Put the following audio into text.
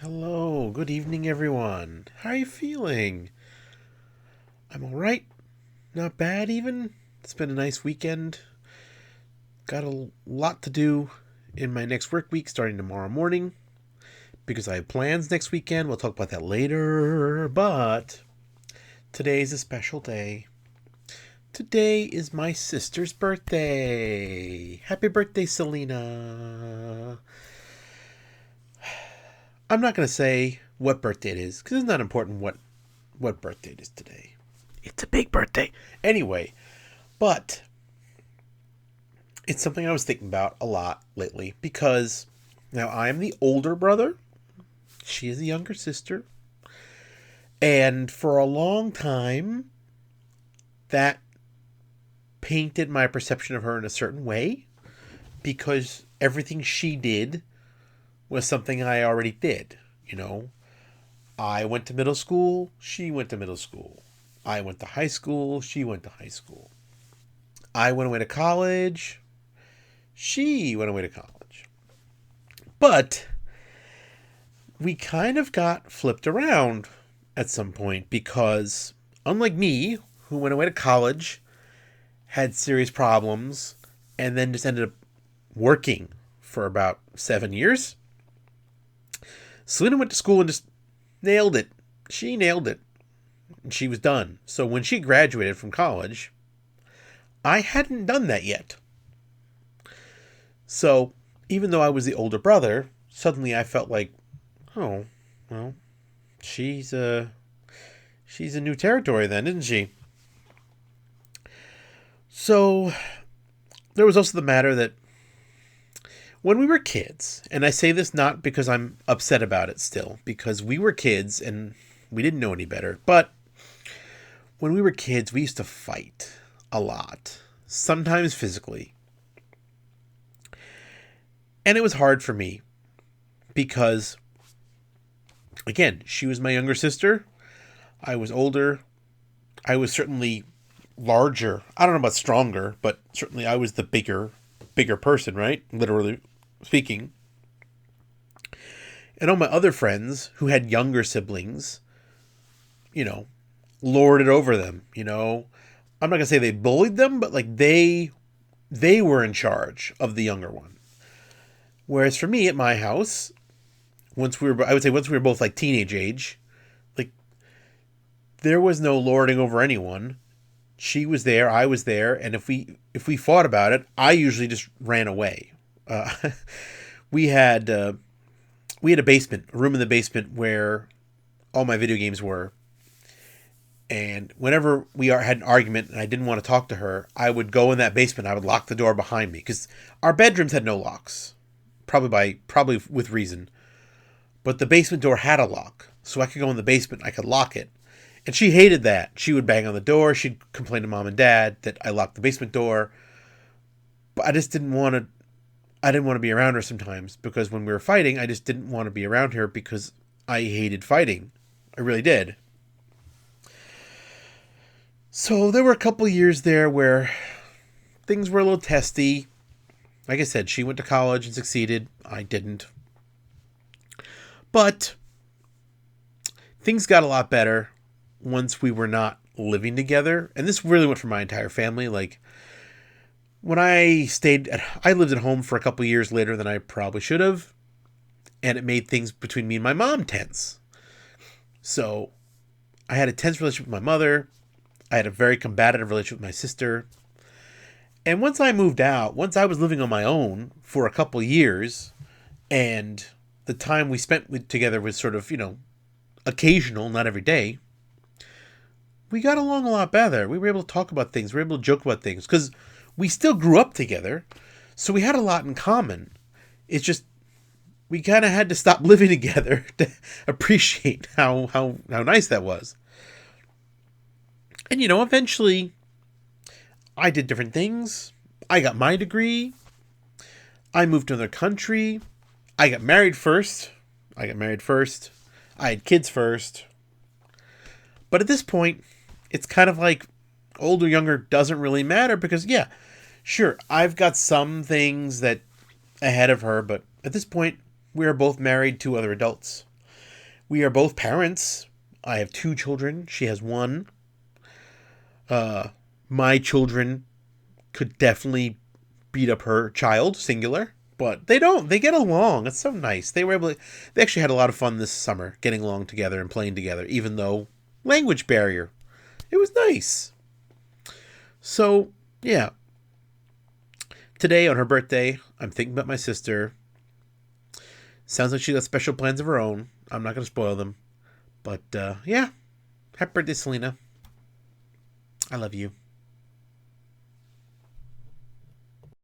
Hello, good evening, everyone. How are you feeling? I'm alright. Not bad, even. It's been a nice weekend. Got a lot to do in my next work week starting tomorrow morning because I have plans next weekend. We'll talk about that later. But today's a special day. Today is my sister's birthday. Happy birthday, Selena. I'm not going to say what birthday it is because it's not important what birthday it is today. It's a big birthday. Anyway, but it's something I was thinking about a lot lately because now I am the older brother. She is the younger sister. And for a long time, that painted my perception of her in a certain way because everything she did was something I already did. I went to middle school, she went to middle school. I went to high school, she went to high school. I went away to college, she went away to college. But we kind of got flipped around at some point because, unlike me, who went away to college, had serious problems, and then just ended up working for about 7 years, Selena went to school and just nailed it. She nailed it. She was done. So when she graduated from college, I hadn't done that yet. So even though I was the older brother, suddenly I felt like, oh, well, she's a new territory then, isn't she? So there was also the matter that when we were kids, and I say this not because I'm upset about it still, because we were kids and we didn't know any better, but when we were kids, we used to fight a lot, sometimes physically. And it was hard for me because, again, she was my younger sister. I was older. I was certainly larger. I don't know about stronger, but certainly I was the bigger person, right? Literally speaking. And all my other friends who had younger siblings, lorded over them, I'm not going to say they bullied them, but like they were in charge of the younger one. Whereas for me at my house, once we were both like teenage age, like there was no lording over anyone. She was there, I was there, and if we fought about it, I usually just ran away. We had a basement, a room in the basement where all my video games were. And whenever we had an argument and I didn't want to talk to her, I would go in that basement. I would lock the door behind me because our bedrooms had no locks, probably with reason. But the basement door had a lock, so I could go in the basement. I could lock it, and she hated that. She would bang on the door. She'd complain to mom and dad that I locked the basement door. But I just didn't want to. I didn't want to be around her sometimes because when we were fighting, I just didn't want to be around her because I hated fighting. I really did. So there were a couple years there where things were a little testy. Like I said, she went to college and succeeded. I didn't. But things got a lot better once we were not living together. And this really went for my entire family. Like, when I lived at home for a couple years later than I probably should have. And it made things between me and my mom tense. So I had a tense relationship with my mother. I had a very combative relationship with my sister. And once I moved out, once I was living on my own for a couple years, and the time we spent together was sort of, occasional, not every day, we got along a lot better. We were able to talk about things. We were able to joke about things because we still grew up together. So we had a lot in common. It's just we kind of had to stop living together to appreciate how nice that was. And, eventually I did different things. I got my degree. I moved to another country. I got married first. I had kids first. But at this point, it's kind of like older, younger doesn't really matter because, yeah, sure, I've got some things that ahead of her, but at this point, we are both married to other adults. We are both parents. I have 2 children. She has 1. My children could definitely beat up her child, singular, but they don't. They get along. It's so nice. They actually had a lot of fun this summer getting along together and playing together, even though language barrier. It was nice. So, yeah. Today, on her birthday, I'm thinking about my sister. Sounds like she got special plans of her own. I'm not going to spoil them. But, yeah. Happy birthday, Selena. I love you.